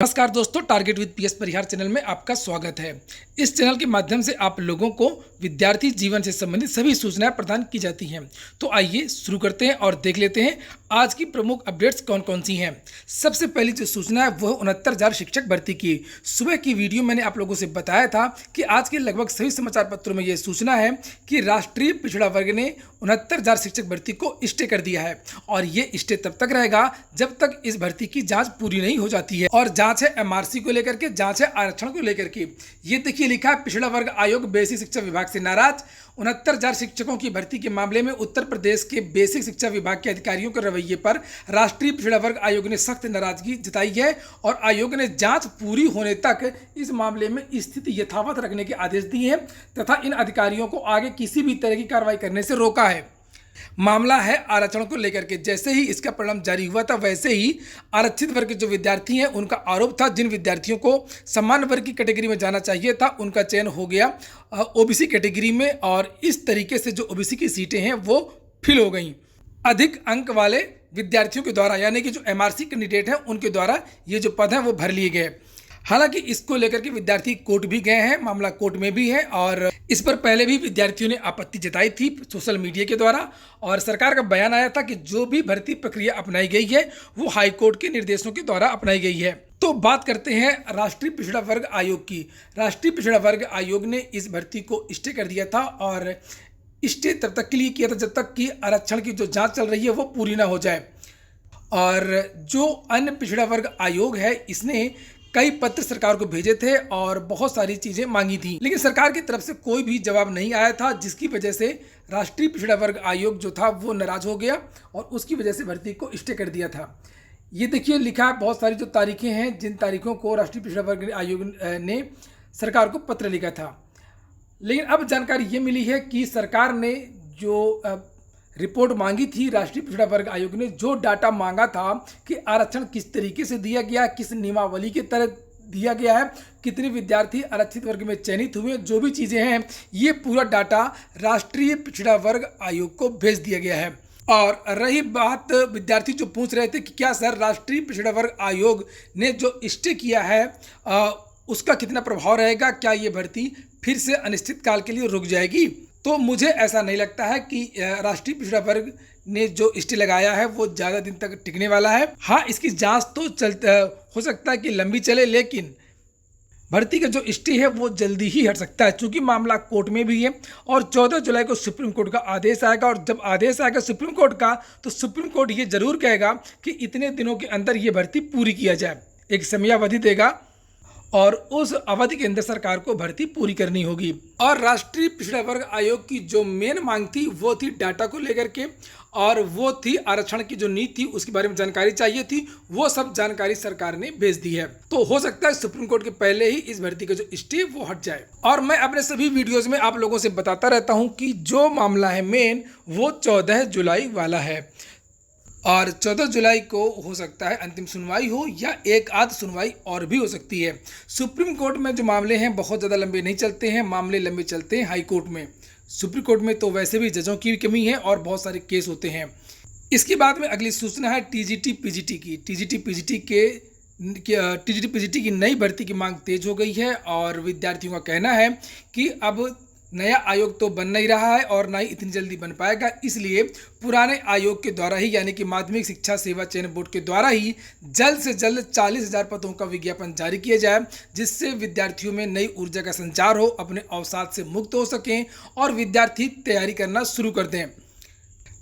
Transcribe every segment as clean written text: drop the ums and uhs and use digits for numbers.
नमस्कार दोस्तों, target with PS Parihar channel में आपका स्वागत है। इस चैनल के माध्यम से आप लोगों को विद्यार्थी जीवन से संबंधित सभी सूचनाएं प्रदान की जाती हैं। तो आइए शुरू करते हैं और देख लेते हैं आज की प्रमुख अपडेट्स कौन कौन सी हैं। सबसे पहली जो सूचना है वह 69,000 शिक्षक भर्ती की। सुबह की वीडियो मैंने आप लोगों से बताया था कि आज के लगभग सभी समाचार पत्रों में यह सूचना है कि राष्ट्रीय पिछड़ा वर्ग ने 69,000 शिक्षक भर्ती को स्टे कर दिया है और ये स्टे तब तक रहेगा जब तक इस भर्ती की जांच पूरी नहीं हो जाती है। और जांच है एमआरसी को लेकर के, जांच है आरक्षण को लेकर के। ये देखिए लिखा है, पिछड़ा वर्ग आयोग बेसिक शिक्षा विभाग से नाराज। 69,000 शिक्षकों की भर्ती के मामले में उत्तर प्रदेश के बेसिक शिक्षा विभाग के अधिकारियों के रवैये पर राष्ट्रीय पिछड़ा वर्ग आयोग ने सख्त नाराजगी जताई है और आयोग ने जांच पूरी होने तक इस मामले में स्थिति यथावत रखने के आदेश दिए हैं तथा इन अधिकारियों को आगे किसी भी तरह की कार्रवाई करने से रोका है। मामला है आरक्षण को लेकर के। जैसे ही इसका परिणाम जारी हुआ था वैसे ही आरक्षित वर्ग के जो विद्यार्थी हैं उनका आरोप था, जिन विद्यार्थियों को सामान्य वर्ग की कैटेगरी में जाना चाहिए था उनका चयन हो गया ओबीसी कैटेगरी में और इस तरीके से जो ओबीसी की सीटें हैं वो फिल हो गई अधिक अंक वाले विद्यार्थियों के द्वारा, यानी कि जो एमआरसी कैंडिडेट हैं उनके द्वारा ये जो पद हैं वो भर लिए गए। हालांकि इसको लेकर के विद्यार्थी कोर्ट भी गए हैं, मामला कोर्ट में भी है और इस पर पहले भी विद्यार्थियों ने आपत्ति जताई थी सोशल मीडिया के द्वारा और सरकार का बयान आया था कि जो भी भर्ती प्रक्रिया अपनाई गई है वो हाई कोर्ट के निर्देशों के द्वारा अपनाई गई है। तो बात करते हैं राष्ट्रीय पिछड़ा वर्ग आयोग की। राष्ट्रीय पिछड़ा वर्ग आयोग ने इस भर्ती को स्टे कर दिया था और स्टे तब तक के लिए किया था जब तक कि आरक्षण की जो जाँच चल रही है वो पूरी ना हो जाए। और जो अन्य पिछड़ा वर्ग आयोग है इसने कई पत्र सरकार को भेजे थे और बहुत सारी चीजें मांगी थी, लेकिन सरकार की तरफ से कोई भी जवाब नहीं आया था, जिसकी वजह से राष्ट्रीय पिछड़ा वर्ग आयोग जो था वो नाराज हो गया और उसकी वजह से भर्ती को स्टे कर दिया था। ये देखिए लिखा है, बहुत सारी जो तारीखें हैं जिन तारीखों को राष्ट्रीय पिछड़ा वर्ग आयोग ने सरकार को पत्र लिखा था। लेकिन अब जानकारी ये मिली है कि सरकार ने जो रिपोर्ट मांगी थी, राष्ट्रीय पिछड़ा वर्ग आयोग ने जो डाटा मांगा था कि आरक्षण किस तरीके से दिया गया, किस नियमावली के तहत दिया गया है, कितने विद्यार्थी आरक्षित वर्ग में चयनित हुए, जो भी चीज़ें हैं ये पूरा डाटा राष्ट्रीय पिछड़ा वर्ग आयोग को भेज दिया गया है। और रही बात, विद्यार्थी जो पूछ रहे थे कि क्या सर राष्ट्रीय पिछड़ा वर्ग आयोग ने जो स्टे किया है उसका कितना प्रभाव रहेगा, क्या ये भर्ती फिर से अनिश्चित काल के लिए रुक जाएगी? तो मुझे ऐसा नहीं लगता है कि राष्ट्रीय पिछड़ा वर्ग ने जो स्टे लगाया है वो ज़्यादा दिन तक टिकने वाला है। हाँ, इसकी जांच तो हो सकता है कि लंबी चले, लेकिन भर्ती का जो स्टे है वो जल्दी ही हट सकता है क्योंकि मामला कोर्ट में भी है और 14 जुलाई को सुप्रीम कोर्ट का आदेश आएगा और जब आदेश आएगा सुप्रीम कोर्ट का तो सुप्रीम कोर्ट ये जरूर कहेगा कि इतने दिनों के अंदर ये भर्ती पूरी किया जाए, एक समयावधि देगा और उस अवधि के अंदर सरकार को भर्ती पूरी करनी होगी। और राष्ट्रीय पिछड़ा वर्ग आयोग की जो मेन मांग थी वो थी डाटा को लेकर के और वो थी आरक्षण की जो नीति थी उसके बारे में जानकारी चाहिए थी, वो सब जानकारी सरकार ने भेज दी है। तो हो सकता है सुप्रीम कोर्ट के पहले ही इस भर्ती का जो स्टे वो हट जाए। और मैं अपने सभी वीडियोज में आप लोगों से बताता रहता हूँ कि जो मामला है मेन वो 14 जुलाई वाला है और 14 जुलाई को हो सकता है अंतिम सुनवाई हो या एक आध सुनवाई और भी हो सकती है। सुप्रीम कोर्ट में जो मामले हैं बहुत ज़्यादा लंबे नहीं चलते हैं, मामले लंबे चलते हैं हाई कोर्ट में। सुप्रीम कोर्ट में तो वैसे भी जजों की कमी है और बहुत सारे केस होते हैं। इसके बाद में अगली सूचना है टीजीटी पीजीटी की। टीजीटी पीजीटी की नई भर्ती की मांग तेज हो गई है और विद्यार्थियों का कहना है कि अब नया आयोग तो बन नहीं रहा है और ना ही इतनी जल्दी बन पाएगा, इसलिए पुराने आयोग के द्वारा ही यानी कि माध्यमिक शिक्षा सेवा चयन बोर्ड के द्वारा ही जल्द से जल्द 40,000 पदों का विज्ञापन जारी किया जाए, जिससे विद्यार्थियों में नई ऊर्जा का संचार हो, अपने अवसाद से मुक्त हो सकें और विद्यार्थी तैयारी करना शुरू कर दें।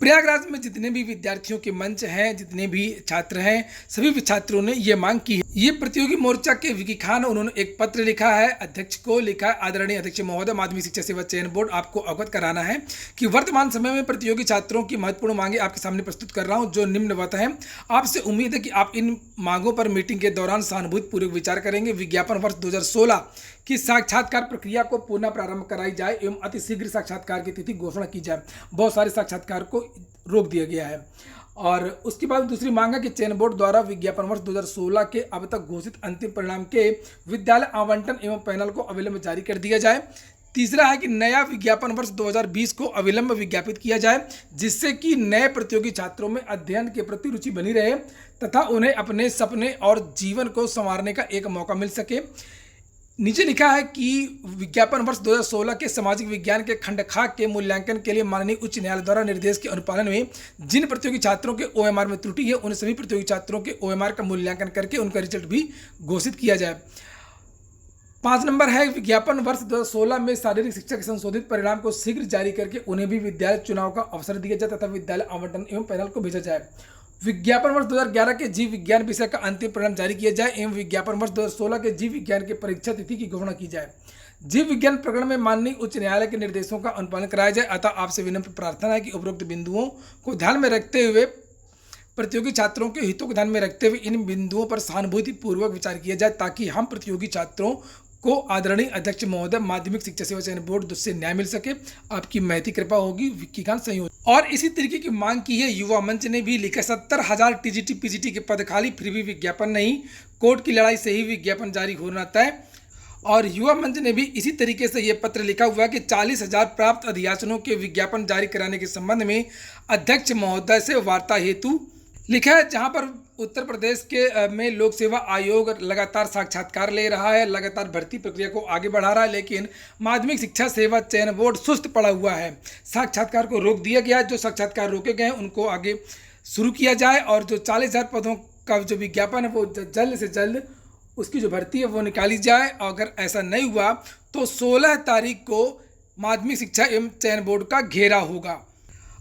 प्रयागराज में जितने भी विद्यार्थियों के मंच हैं, जितने भी छात्र हैं, सभी छात्रों ने ये मांग की है। ये प्रतियोगी मोर्चा के विकी खान, उन्होंने एक पत्र लिखा है, अध्यक्ष को लिखा है, आदरणीय अध्यक्ष महोदय, माध्यमिक शिक्षा सेवा चयन बोर्ड आपको अवगत कराना है कि वर्तमान समय में प्रतियोगी छात्रों की महत्वपूर्ण मांगे आपके सामने प्रस्तुत कर रहा हूँ जो निम्नवत है। आपसे उम्मीद है कि आप इन मांगों पर मीटिंग के दौरान सहानुभूतिपूर्वक विचार करेंगे। विज्ञापन वर्ष 2016 की साक्षात्कार प्रक्रिया को पुनः प्रारंभ कराई जाए एवं अतिशीघ्र साक्षात्कार की तिथि घोषणा की जाए। बहुत सारे साक्षात्कार को रोक दिया गया है। और उसके बाद दूसरी मांग है कि चयन बोर्ड द्वारा विज्ञापन वर्ष 2016 के अब तक घोषित अंतिम परिणाम के विद्यालय आवंटन एवं पैनल को अविलंब जारी कर दिया जाए। तीसरा है कि नया विज्ञापन वर्ष 2020 को अविलंब विज्ञापित किया जाए, जिससे कि नए प्रतियोगी छात्रों में अध्ययन के प्रति रुचि बनी रहे तथा उन्हें अपने सपने और जीवन को संवारने का एक मौका मिल सके। नीचे लिखा है कि विज्ञापन वर्ष 2016 के सामाजिक विज्ञान के खंड खा के मूल्यांकन के लिए माननीय उच्च न्यायालय द्वारा निर्देश के अनुपालन में जिन प्रतियोगी छात्रों के ओएमआर में त्रुटि है, उन सभी प्रतियोगी छात्रों के ओएमआर का मूल्यांकन करके उनका रिजल्ट भी घोषित किया जाए। 5 नंबर है विज्ञापन वर्ष 2016 में शारीरिक शिक्षा के संशोधित परिणाम को शीघ्र जारी करके उन्हें भी विद्यालय चुनाव का अवसर दिया जाए तथा विद्यालय आवंटन एवं पैनल को भेजा जाए। विज्ञापन वर्ष 2011 के जीव विज्ञान विषय का अंतिम परिणाम जारी किया जाए एवं विज्ञापन वर्ष 2016 के जीव विज्ञान के परीक्षा तिथि की घोषणा की जाए। जीव विज्ञान प्रकरण में माननीय उच्च न्यायालय के निर्देशों का अनुपालन कराया जाए। अतः आपसे विनम्र प्रार्थना है कि उपरोक्त बिंदुओं को ध्यान में रखते हुए प्रतियोगी छात्रों के हितों को ध्यान में रखते हुए इन बिंदुओं पर सहानुभूतिपूर्वक विचार किया जाए, ताकि हम प्रतियोगी छात्रों को आदरणीय अध्यक्ष महोदय माध्यमिक शिक्षा सेवा चयन बोर्ड से न्याय मिल सके। आपकी महती कृपा होगी। विक्कीखान संयोजक। और इसी तरीके की मांग की है युवा मंच ने भी लिखा 70,000 टीजीटी पीजीटी के पद खाली, फिर भी विज्ञापन नहीं, कोर्ट की लड़ाई से ही विज्ञापन जारी होना तय। और युवा मंच ने भी इसी तरीके से ये पत्र लिखा हुआ है कि 40,000 प्राप्त अध्यासनों के विज्ञापन जारी कराने के संबंध में अध्यक्ष महोदय से वार्ता हेतु लिखा है, जहां पर उत्तर प्रदेश के में लोक सेवा आयोग लगातार साक्षात्कार ले रहा है, लगातार भर्ती प्रक्रिया को आगे बढ़ा रहा है, लेकिन माध्यमिक शिक्षा सेवा चयन बोर्ड सुस्त पड़ा हुआ है। साक्षात्कार को रोक दिया गया है। जो साक्षात्कार रोके गए हैं उनको आगे शुरू किया जाए और जो 40,000 पदों का जो विज्ञापन है वो जल्द से जल्द उसकी जो भर्ती है वो निकाली जाए। अगर ऐसा नहीं हुआ तो 16 तारीख को माध्यमिक शिक्षा एवं चयन बोर्ड का घेरा होगा।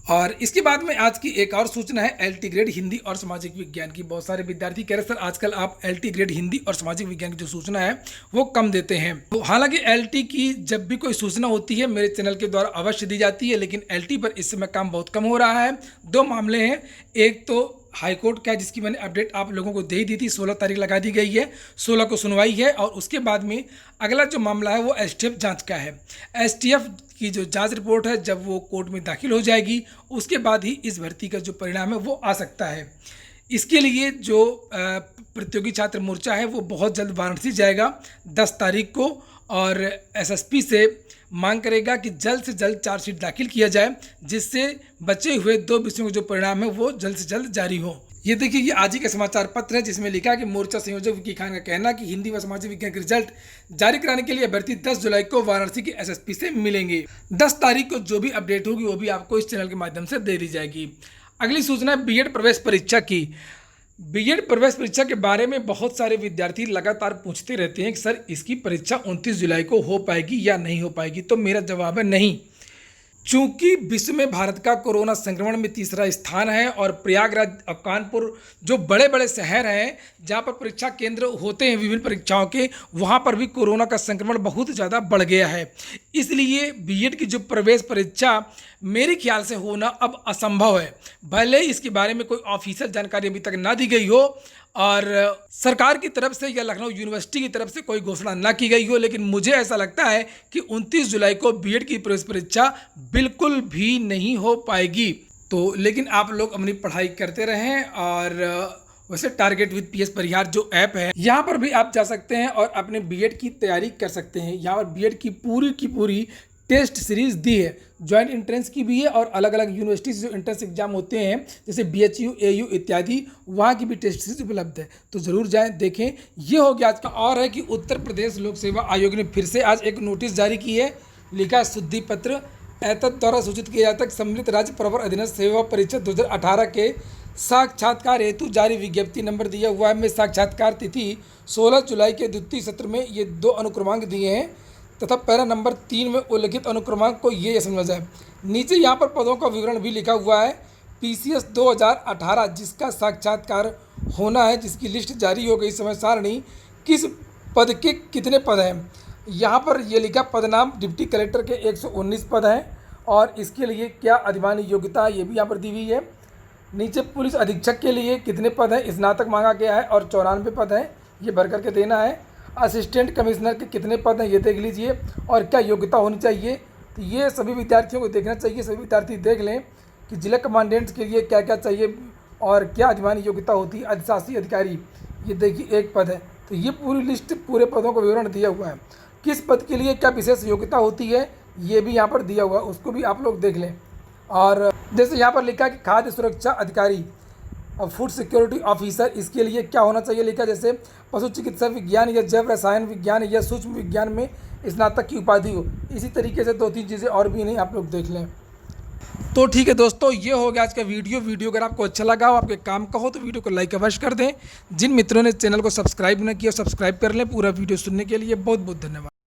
और इसके बाद में आज की एक और सूचना है एलटी ग्रेड हिंदी और सामाजिक विज्ञान की। बहुत सारे विद्यार्थी कह रहे सर आजकल आप एलटी ग्रेड हिंदी और सामाजिक विज्ञान की जो सूचना है वो कम देते हैं। तो हालांकि एलटी की जब भी कोई सूचना होती है मेरे चैनल के द्वारा अवश्य दी जाती है, लेकिन एलटी पर इस समय काम बहुत कम हो रहा है। 2 मामले हैं, एक तो हाईकोर्ट का जिसकी मैंने अपडेट आप लोगों को दे दी थी, 16 तारीख लगा दी गई है, 16 को सुनवाई है। और उसके बाद में अगला जो मामला है वो एसटीएफ जांच का है। एसटीएफ की जो जांच रिपोर्ट है जब वो कोर्ट में दाखिल हो जाएगी उसके बाद ही इस भर्ती का जो परिणाम है वो आ सकता है। इसके लिए जो प्रतियोगी छात्र मोर्चा है वो बहुत जल्द वाराणसी जाएगा 10 तारीख को और एसएसपी से मांग करेगा कि जल्द से जल्द चार्जशीट दाखिल किया जाए, जिससे बचे हुए 2 विषयों के जो परिणाम है वो जल्द से जल्द जारी हो। ये देखिए ये आज ही का समाचार पत्र है जिसमें लिखा है कि मोर्चा संयोजक विक्की खान का कहना कि हिंदी व सामाजिक विज्ञान के रिजल्ट जारी कराने के लिए अभ्यर्थी 10 जुलाई को वाराणसी के एसएसपी से मिलेंगे। 10 तारीख को जो भी अपडेट होगी वो भी आपको इस चैनल के माध्यम से दे दी जाएगी। अगली सूचना है बीएड प्रवेश परीक्षा की। बीएड प्रवेश परीक्षा के बारे में बहुत सारे विद्यार्थी लगातार पूछते रहते हैं कि सर इसकी परीक्षा 29 जुलाई को हो पाएगी या नहीं हो पाएगी। तो मेरा जवाब है नहीं। चूंकि विश्व में भारत का कोरोना संक्रमण में तीसरा स्थान है और प्रयागराज और कानपुर जो बड़े बड़े शहर हैं जहां पर परीक्षा केंद्र होते हैं विभिन्न परीक्षाओं के, वहां पर भी कोरोना का संक्रमण बहुत ज़्यादा बढ़ गया है। इसलिए बीएड की जो प्रवेश परीक्षा मेरे ख्याल से होना अब असंभव है। भले इसके बारे में कोई ऑफिशियल जानकारी अभी तक ना दी गई हो और सरकार की तरफ से या लखनऊ यूनिवर्सिटी की तरफ से कोई घोषणा ना की गई हो, लेकिन मुझे ऐसा लगता है कि 29 जुलाई को बीएड की प्रवेश परीक्षा बिल्कुल भी नहीं हो पाएगी। तो लेकिन आप लोग अपनी पढ़ाई करते रहें और वैसे टारगेट विद पीएस परिहार जो ऐप है यहाँ पर भी आप जा सकते हैं और अपने बीएड की तैयारी कर सकते हैं। यहाँ पर बीएड की पूरी टेस्ट सीरीज दी है, ज्वाइंट एंट्रेंस की भी है और अलग अलग यूनिवर्सिटी से जो एंट्रेंस एग्जाम होते हैं जैसे बीएचयू, एयू इत्यादि, वहाँ की भी टेस्ट सीरीज उपलब्ध है। तो ज़रूर जाएं देखें। ये हो गया आज का। और है कि उत्तर प्रदेश लोक सेवा आयोग ने फिर से आज एक नोटिस जारी की है। लिखा शुद्धि पत्र एतद द्वारा सूचित किया जाता है कि सम्मिलित राज्य प्रवर अधीनस्थ सेवा परीक्षा 2018 के साक्षात्कार हेतु जारी विज्ञप्ति नंबर दिया हुआ है में साक्षात्कार तिथि 16 जुलाई के द्वितीय सत्र में ये 2 अनुक्रमांक दिए हैं तथा पैरा नंबर 3 में उल्लिखित अनुक्रमांक को ये समझा जाए। नीचे यहाँ पर पदों का विवरण भी लिखा हुआ है। पीसीएस 2018 जिसका साक्षात्कार होना है, जिसकी लिस्ट जारी हो गई, समय सारणी, किस पद के कितने पद हैं। यहाँ पर ये लिखा पद नाम डिप्टी कलेक्टर के 119 पद हैं और इसके लिए क्या अधिमानी योग्यता ये भी यहाँ पर दी हुई है। नीचे पुलिस अधीक्षक के लिए कितने पद हैं, स्नातक मांगा गया है और 94 पद हैं, ये भर करके देना है। असिस्टेंट कमिश्नर के कितने पद हैं ये देख लीजिए और क्या योग्यता होनी चाहिए। तो ये सभी विद्यार्थियों को देखना चाहिए। सभी विद्यार्थी देख लें कि जिला कमांडेंट्स के लिए क्या क्या चाहिए और क्या अधिमानी योग्यता होती है। अधिशासी अधिकारी ये देखिए 1 पद है। तो ये पूरी लिस्ट पूरे पदों का विवरण दिया हुआ है। किस पद के लिए क्या विशेष योग्यता होती है ये भी यहाँ पर दिया हुआ है, उसको भी आप लोग देख लें। और जैसे यहाँ पर लिखा है कि खाद्य सुरक्षा अधिकारी फूड सिक्योरिटी ऑफिसर, इसके लिए क्या होना चाहिए लिखा है, जैसे पशु चिकित्सा विज्ञान या जैव रसायन विज्ञान या सूक्ष्म विज्ञान में स्नातक की उपाधि हो। इसी तरीके से 2-3 चीज़ें और भी नहीं, आप लोग देख लें। तो ठीक है दोस्तों, ये हो गया आज का वीडियो अगर आपको अच्छा लगा हो, आपके काम का हो, तो वीडियो को लाइक अवश्य कर दें। जिन मित्रों ने चैनल को सब्सक्राइब न किया सब्सक्राइब कर लें। पूरा वीडियो सुनने के लिए बहुत बहुत धन्यवाद।